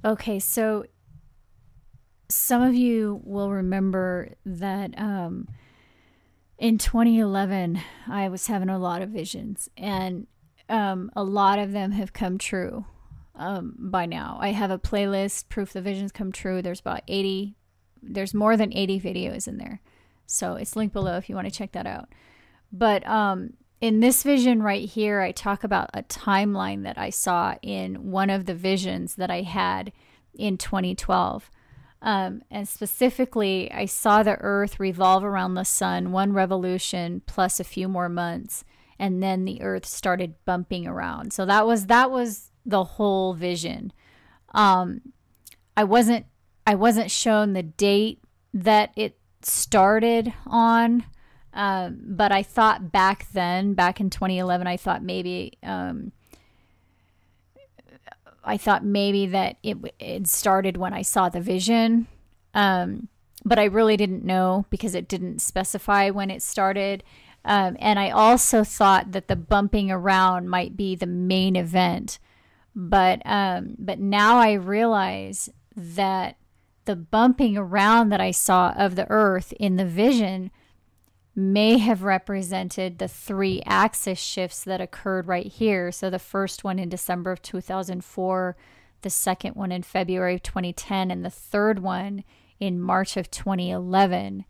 Okay, so some of you will remember that in 2011, I was having a lot of visions, and a lot of them have come true by now. I have a playlist, Proof the Visions Come True. There's more than 80 videos in there. So it's linked below if you want to check that out. But in this vision right here, I talk about a timeline that I saw in one of the visions that I had in 2012. And specifically, I saw the Earth revolve around the sun, one revolution plus a few more months, and then the Earth started bumping around. So that was the whole vision. I wasn't shown the date that it started on, but I thought back in 2011, I thought maybe that it started when I saw the vision, but I really didn't know because it didn't specify when it started. And I also thought that the bumping around might be the main event, but now I realize that the bumping around that I saw of the Earth in the vision may have represented the 3 axis shifts that occurred right here. So the first one in December of 2004, the second one in February of 2010, and the third one in March of 2011.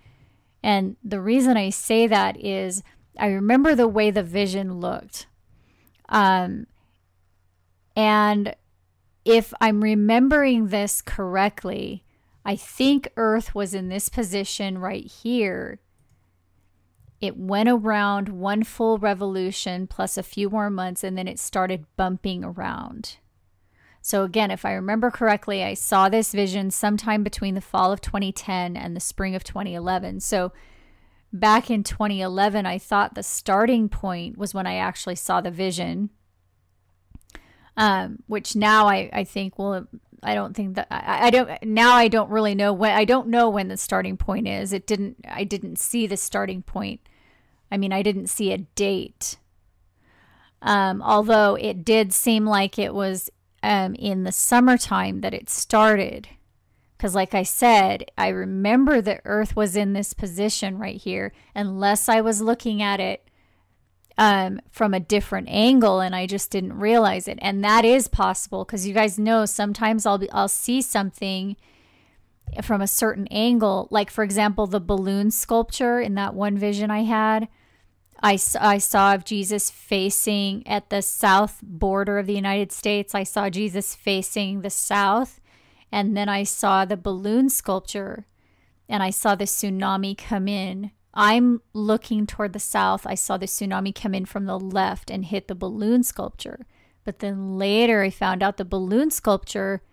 And the reason I say that is I remember the way the vision looked. And if I'm remembering this correctly, I think Earth was in this position right here. It went around one full revolution plus a few more months, and then it started bumping around. So again, if I remember correctly, I saw this vision sometime between the fall of 2010 and the spring of 2011. So back in 2011, I thought the starting point was when I actually saw the vision, which now I think, well, I don't think that I don't really know when. I don't know when the starting point is. I didn't see the starting point. I mean, I didn't see a date. Although it did seem like it was in the summertime that it started. Because like I said, I remember the Earth was in this position right here, unless I was looking at it from a different angle and I just didn't realize it. And that is possible, because you guys know sometimes I'll see something from a certain angle. Like, for example, the balloon sculpture in that one vision I had. I saw of Jesus facing at the south border of the United States. I saw Jesus facing the south. And then I saw the balloon sculpture and I saw the tsunami come in. I'm looking toward the south. I saw the tsunami come in from the left and hit the balloon sculpture. But then later I found out the balloon sculpture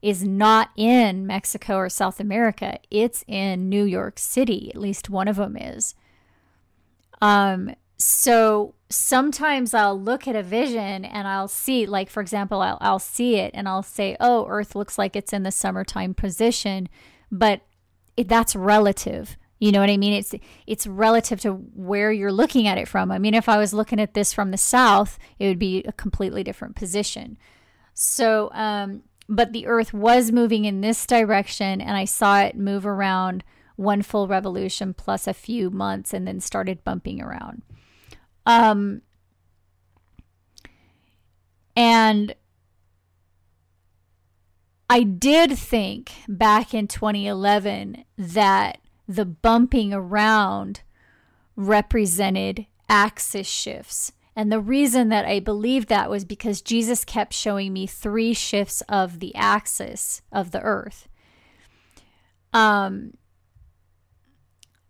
is not in Mexico or South America. It's in New York City. At least one of them is. So sometimes I'll look at a vision and I'll see, like, for example, I'll see it and I'll say, oh, Earth looks like it's in the summertime position, but that's relative. You know what I mean? It's relative to where you're looking at it from. I mean, if I was looking at this from the south, it would be a completely different position. So, but the Earth was moving in this direction and I saw it move around one full revolution plus a few months and then started bumping around. And I did think back in 2011 that the bumping around represented axis shifts. And the reason that I believed that was because Jesus kept showing me 3 shifts of the axis of the Earth.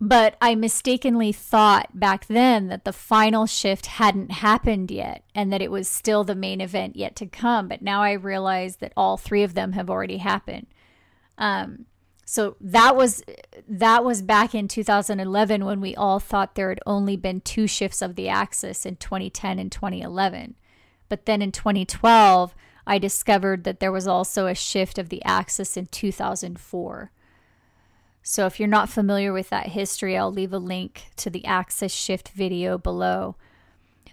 But I mistakenly thought back then that the final shift hadn't happened yet and that it was still the main event yet to come. But now I realize that all 3 of them have already happened. So that was back in 2011 when we all thought there had only been 2 shifts of the axis in 2010 and 2011. But then in 2012, I discovered that there was also a shift of the axis in 2004. So if you're not familiar with that history, I'll leave a link to the axis shift video below.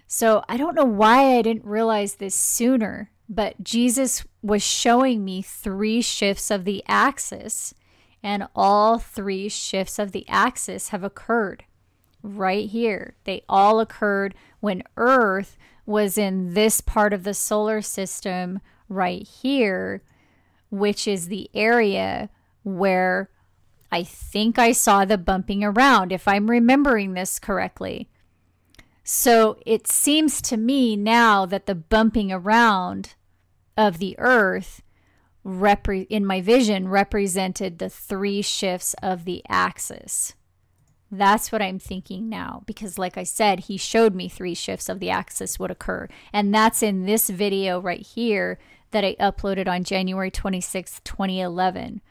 So I don't know why I didn't realize this sooner, But Jesus was showing me 3 shifts of the axis, and all 3 shifts of the axis have occurred right here. They all occurred when Earth was in this part of the solar system right here, which is the area where I think I saw the bumping around, if I'm remembering this correctly. So it seems to me now that the bumping around of the Earth in my vision represented the 3 shifts of the axis. That's what I'm thinking now, because like I said, he showed me 3 shifts of the axis would occur. And that's in this video right here that I uploaded on January 26th, 2011.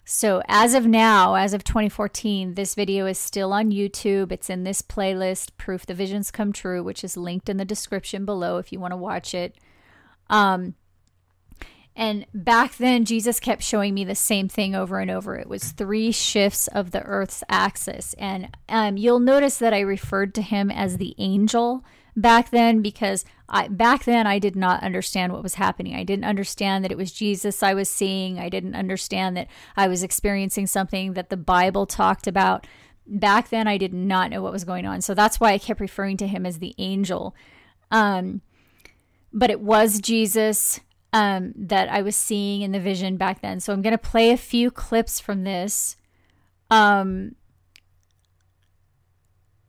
So as of now, as of 2014, this video is still on YouTube. It's in this playlist, Proof the Visions Come True, which is linked in the description below if you want to watch it. And back then, Jesus kept showing me the same thing over and over. It was 3 shifts of the Earth's axis. And you'll notice that I referred to him as the angel back then, because back then I did not understand what was happening. I didn't understand that it was Jesus I was seeing. I didn't understand that I was experiencing something that the Bible talked about. Back then I did not know what was going on. So that's why I kept referring to him as the angel. But it was Jesus that I was seeing in the vision back then. So I'm going to play a few clips from this.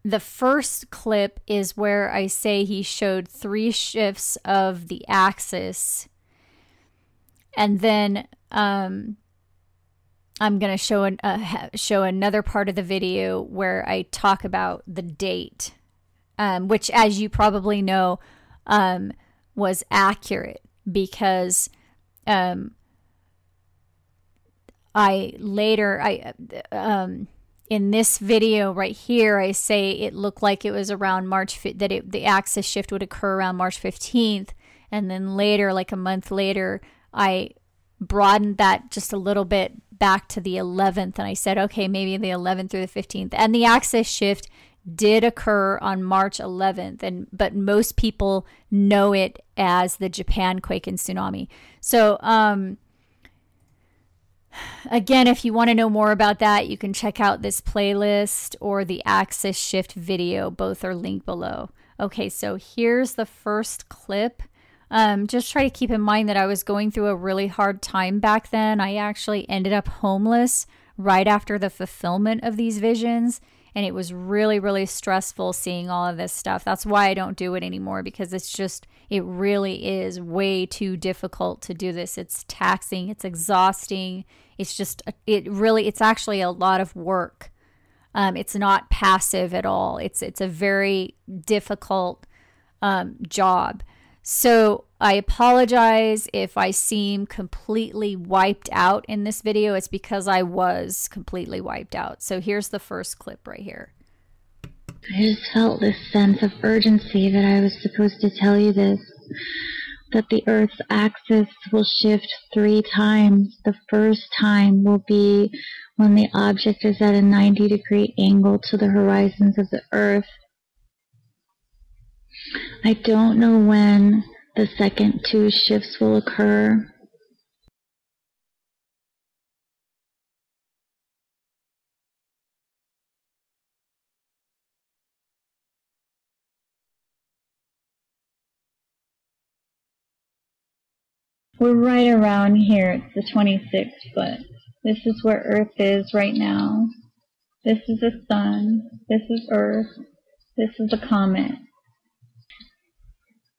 The first clip is where I say he showed 3 shifts of the axis. And then I'm going to show another part of the video where I talk about the date, which, as you probably know, was accurate, because in this video right here, I say it looked like it was around the axis shift would occur around March 15th. And then later, like a month later, I broadened that just a little bit back to the 11th. And I said, okay, maybe the 11th through the 15th. And the axis shift did occur on March 11th. But most people know it as the Japan quake and tsunami. So, again, if you want to know more about that, you can check out this playlist or the axis shift video. Both are linked below. Okay, so here's the first clip. Just try to keep in mind that I was going through a really hard time back then. I actually ended up homeless right after the fulfillment of these visions. And it was really, really stressful seeing all of this stuff. That's why I don't do it anymore, because it really is way too difficult to do this. It's taxing, it's exhausting. It's actually a lot of work. It's not passive at all. It's a very difficult job. So I apologize if I seem completely wiped out in this video. It's because I was completely wiped out. So here's the first clip right here. I just felt this sense of urgency that I was supposed to tell you this, that the Earth's axis will shift 3 times. The first time will be when the object is at a 90-degree angle to the horizons of the Earth. I don't know when the second 2 shifts will occur. We're right around here. It's the 26th foot. This is where Earth is right now. This is the Sun. This is Earth. This is the comet.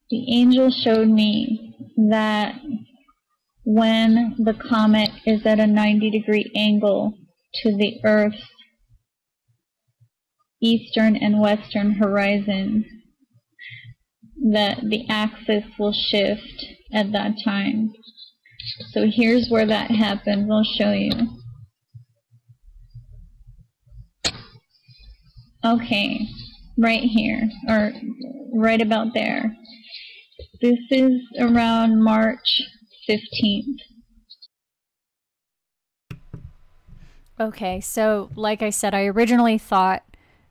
The angel showed me that when the comet is at a 90-degree angle to the Earth's eastern and western horizon, that the axis will shift at that time. So here's where that happens. I'll show you. Okay, right here, or right about there. This is around March 15th. Okay, so like I said, I originally thought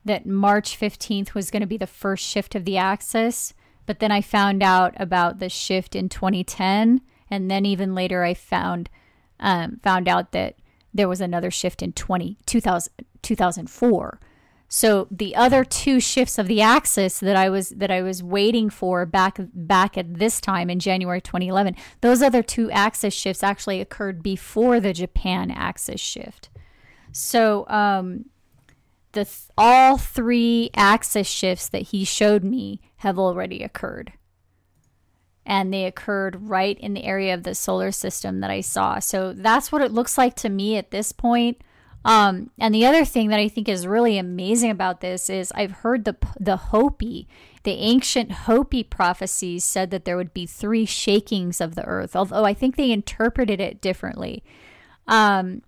that March 15th was going to be the first shift of the axis, But then I found out about the shift in 2010, and then even later I found out that there was another shift in 2004. So the other two shifts of the axis that I was waiting for back at this time in January 2011, those other two axis shifts actually occurred before the Japan axis shift. So all three axis shifts that he showed me have already occurred. And they occurred right in the area of the solar system that I saw. So that's what it looks like to me at this point. And the other thing that I think is really amazing about this is I've heard the Hopi, the ancient Hopi prophecies said that there would be 3 shakings of the earth, although I think they interpreted it differently. But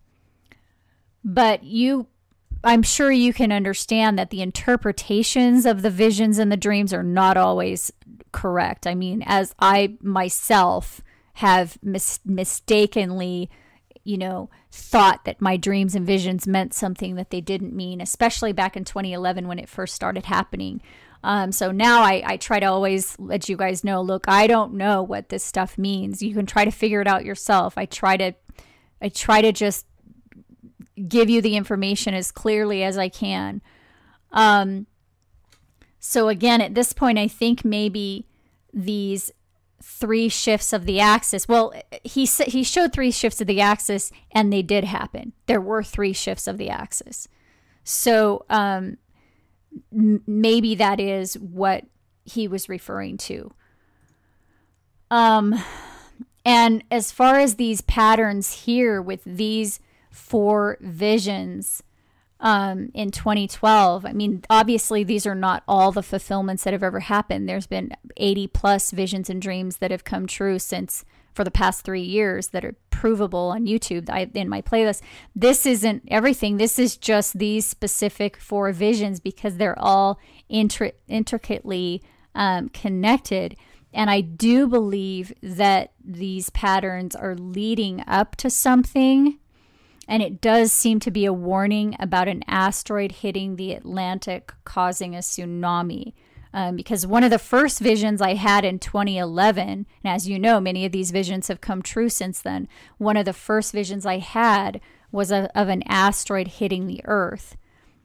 I'm sure you can understand that the interpretations of the visions and the dreams are not always correct. I mean, as I myself have mistakenly thought that my dreams and visions meant something that they didn't mean, especially back in 2011 when it first started happening. So now I try to always let you guys know, look, I don't know what this stuff means. You can try to figure it out yourself. I try to just give you the information as clearly as I can. So again, at this point, I think maybe these 3 shifts of the axis. Well, he showed 3 shifts of the axis, and they did happen. There were 3 shifts of the axis. So maybe that is what he was referring to. And as far as these patterns here with these 4 visions in 2012, I mean, obviously these are not all the fulfillments that have ever happened. There's been 80 plus visions and dreams that have come true for the past 3 years that are provable on YouTube in my playlist. This isn't everything. This is just these specific 4 visions because they're all intricately connected. And I do believe that these patterns are leading up to something. And it does seem to be a warning about an asteroid hitting the Atlantic, causing a tsunami. Because one of the first visions I had in 2011, and as you know, many of these visions have come true since then. One of the first visions I had was of an asteroid hitting the Earth.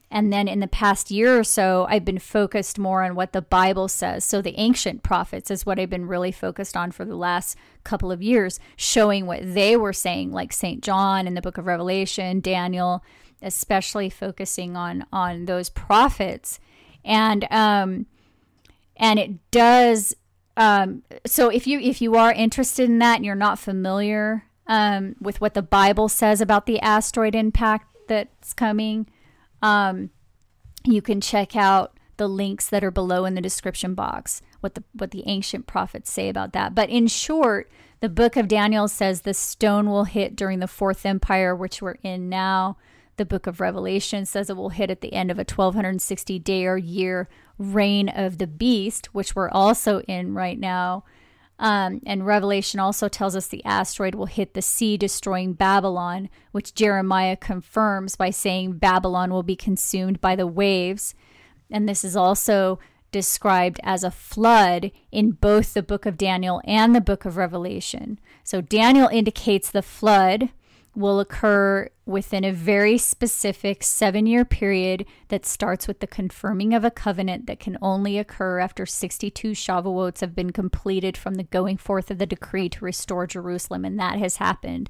And then in the past year or so, I've been focused more on what the Bible says. So the ancient prophets is what I've been really focused on for the last couple of years, showing what they were saying, like St. John in the book of Revelation, Daniel, especially focusing on those prophets. And it does, so if you are interested in that and you're not familiar with what the Bible says about the asteroid impact that's coming, you can check out the links that are below in the description box, what the ancient prophets say about that. But in short, the book of Daniel says the stone will hit during the 4th empire, which we're in now. The book of Revelation says it will hit at the end of a 1260 day or year reign of the beast, which we're also in right now. And Revelation also tells us the asteroid will hit the sea, destroying Babylon, which Jeremiah confirms by saying Babylon will be consumed by the waves. And this is also described as a flood in both the book of Daniel and the book of Revelation. So Daniel indicates the flood will occur within a very specific 7-year period that starts with the confirming of a covenant that can only occur after 62 Shavuots have been completed from the going forth of the decree to restore Jerusalem, and that has happened.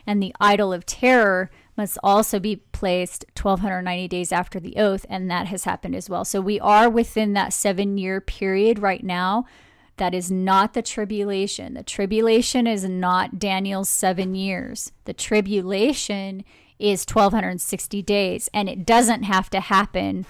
And the idol of terror must also be placed 1,290 days after the oath, and that has happened as well. So we are within that 7-year period right now. That is not the tribulation. The tribulation is not Daniel's 7 years. The tribulation is 1,260 days, and it doesn't have to happen.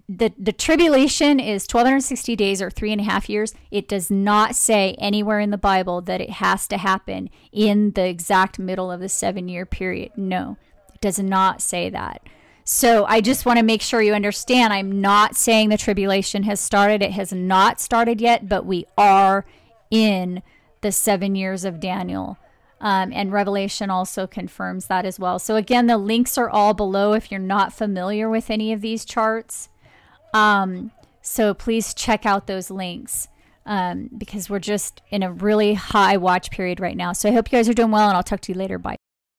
The tribulation is 1,260 days or 3.5 years. It does not say anywhere in the Bible that it has to happen in the exact middle of the 7-year period. No, it does not say that. So I just want to make sure you understand, I'm not saying the tribulation has started. It has not started yet, but we are in the 7 years of Daniel. And Revelation also confirms that as well. So again, the links are all below if you're not familiar with any of these charts. So please check out those links. because we're just in a really high watch period right now. So I hope you guys are doing well, and I'll talk to you later. Bye.